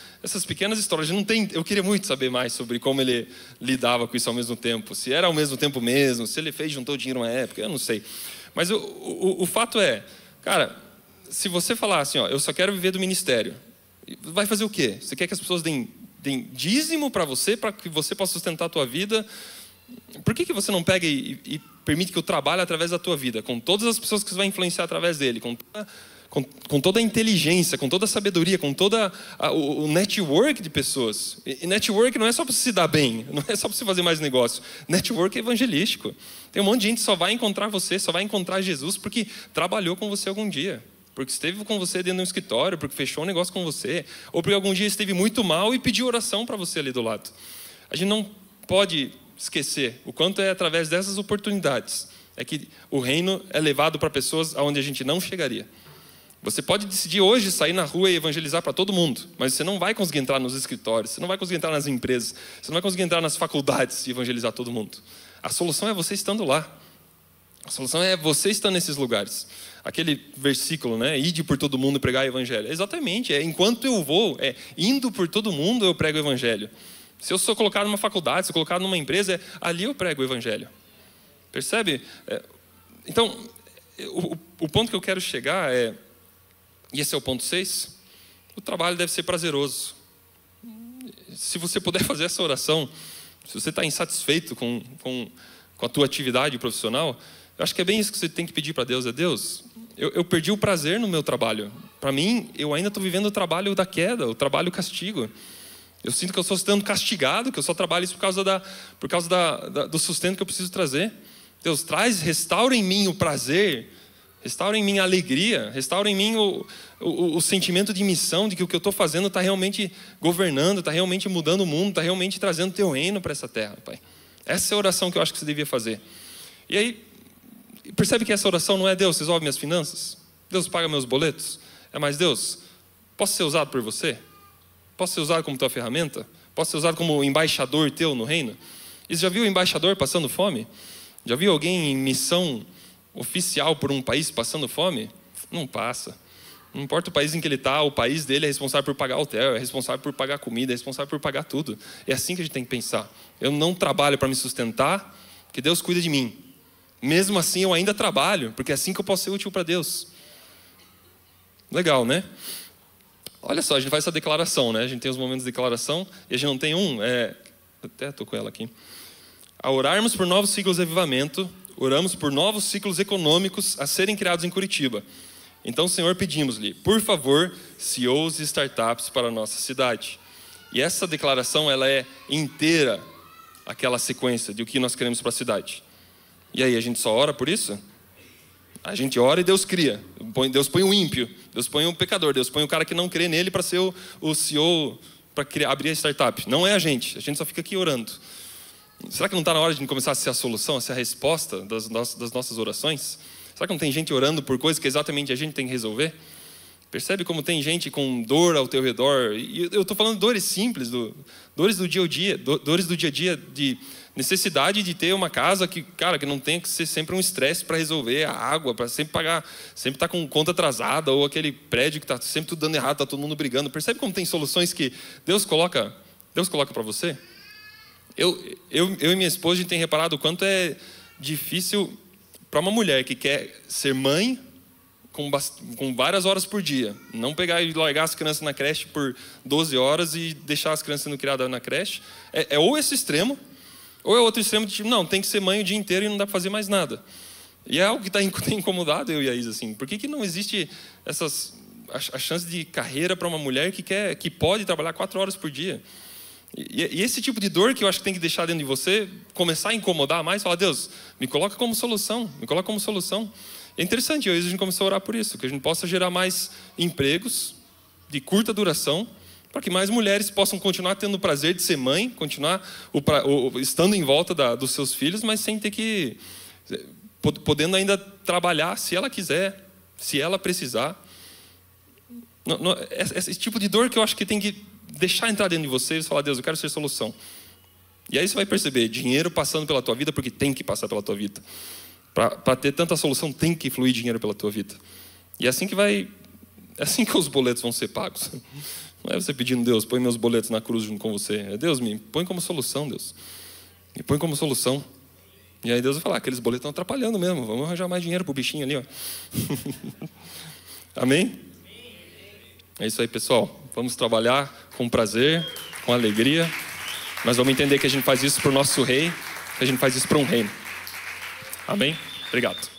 histórias. Eu queria muito saber mais sobre como ele lidava com isso ao mesmo tempo. Se era ao mesmo tempo mesmo, se ele juntou dinheiro uma época, eu não sei. Mas o fato é, cara, se você falar assim, ó, eu só quero viver do ministério, vai fazer o quê? Você quer que as pessoas deem dízimo para que você possa sustentar a tua vida? Por que você não pega e permite que eu trabalhe através da tua vida, com todas as pessoas que você vai influenciar através dele, com toda a inteligência, com toda a sabedoria, com todo o network de pessoas. E network não é só para você se dar bem, não é só para você fazer mais negócio. Network é evangelístico. Tem um monte de gente que só vai encontrar você, só vai encontrar Jesus porque trabalhou com você algum dia. Porque esteve com você dentro de um escritório, porque fechou um negócio com você, ou porque algum dia esteve muito mal e pediu oração para você ali do lado. A gente não pode esquecer o quanto é através dessas oportunidades é que o reino é levado para pessoas aonde a gente não chegaria. Você pode decidir hoje sair na rua e evangelizar para todo mundo, mas você não vai conseguir entrar nos escritórios, você não vai conseguir entrar nas empresas, você não vai conseguir entrar nas faculdades e evangelizar todo mundo. A solução é você estando lá. A solução é você estando nesses lugares. Aquele versículo, né? Ide por todo mundo e pregar o evangelho. Exatamente, enquanto eu vou, indo por todo mundo eu prego o evangelho. Se eu sou colocado numa faculdade, se eu sou colocado numa empresa, ali eu prego o evangelho. Percebe? Então, o ponto que eu quero chegar e esse é o ponto 6, o trabalho deve ser prazeroso. Se você puder fazer essa oração, se você está insatisfeito com a tua atividade profissional, eu acho que é bem isso que você tem que pedir para Deus. Deus, eu perdi o prazer no meu trabalho. Para mim, eu ainda estou vivendo o trabalho da queda, o trabalho castigo. Eu sinto que eu estou sendo castigado, que eu só trabalho isso por causa do sustento que eu preciso trazer. Deus, restaura em mim o prazer, restaura em mim a alegria, restaura em mim o sentimento de missão, de que o que eu estou fazendo está realmente governando, está realmente mudando o mundo, está realmente trazendo o teu reino para essa terra, Pai. Essa é a oração que eu acho que você devia fazer. E aí, percebe que essa oração não é Deus, resolve minhas finanças? Deus paga meus boletos? É mais Deus, posso ser usado por você? Posso ser usado como tua ferramenta? Posso ser usado como embaixador teu no reino? E você já viu o embaixador passando fome? Já viu alguém em missão oficial por um país passando fome? Não passa. Não importa o país em que ele está, o país dele é responsável por pagar hotel, é responsável por pagar comida, é responsável por pagar tudo. É assim que a gente tem que pensar. Eu não trabalho para me sustentar, porque Deus cuida de mim. Mesmo assim eu ainda trabalho, porque é assim que eu posso ser útil para Deus. Legal, né? Olha só, a gente faz essa declaração, né? A gente tem os momentos de declaração e a gente não tem até estou com ela aqui. Ao orarmos por novos ciclos de avivamento, oramos por novos ciclos econômicos a serem criados em Curitiba. Então, Senhor, pedimos-lhe, por favor, CEOs e startups para a nossa cidade. E essa declaração, ela é inteira, aquela sequência de o que nós queremos para a cidade. E aí, a gente só ora por isso? A gente ora e Deus cria. Deus põe o ímpio, Deus põe o pecador, Deus põe o cara que não crê nele para ser o CEO, para abrir a startup. Não é a gente só fica aqui orando. Será que não está na hora de começar a ser a solução, a ser a resposta das nossas orações? Será que não tem gente orando por coisas que exatamente a gente tem que resolver? Percebe como tem gente com dor ao teu redor? E eu estou falando de dores simples, dores do dia a dia, dores do dia a dia de necessidade de ter uma casa que não tenha que ser sempre um estresse para resolver, a água, para sempre pagar, sempre estar com conta atrasada, ou aquele prédio que está sempre tudo dando errado, está todo mundo brigando. Percebe como tem soluções que Deus coloca para você? Eu e minha esposa, a gente tem reparado o quanto é difícil para uma mulher que quer ser mãe com várias horas por dia. Não pegar e largar as crianças na creche por 12 horas e deixar as crianças sendo criadas na creche. É ou esse extremo, ou é outro extremo de tipo, não, tem que ser mãe o dia inteiro e não dá para fazer mais nada. E é algo que tem incomodado eu e a Isa, assim. Por que não existe a chance de carreira para uma mulher que pode trabalhar 4 horas por dia? E esse tipo de dor que eu acho que tem que deixar dentro de você, começar a incomodar mais, falar, Deus, me coloca como solução, me coloca como solução. É interessante, a gente começou a orar por isso, que a gente possa gerar mais empregos de curta duração, para que mais mulheres possam continuar tendo o prazer de ser mãe, continuar estando em volta dos seus filhos, mas sem ter que... podendo ainda trabalhar, se ela quiser, se ela precisar. Esse tipo de dor que eu acho que tem que deixar entrar dentro de você e falar, Deus, eu quero ser solução. E aí você vai perceber, dinheiro passando pela tua vida, porque tem que passar pela tua vida. Para ter tanta solução, tem que fluir dinheiro pela tua vida. E é assim que os boletos vão ser pagos. Não é você pedindo, Deus, põe meus boletos na cruz junto com você. É, Deus, me põe como solução, Deus. Me põe como solução. E aí Deus vai falar, aqueles boletos estão atrapalhando mesmo. Vamos arranjar mais dinheiro para o bichinho ali, ó. Amém? É isso aí, pessoal. Vamos trabalhar com prazer, com alegria. Mas vamos entender que a gente faz isso para o nosso rei, que a gente faz isso para um reino. Amém? Obrigado.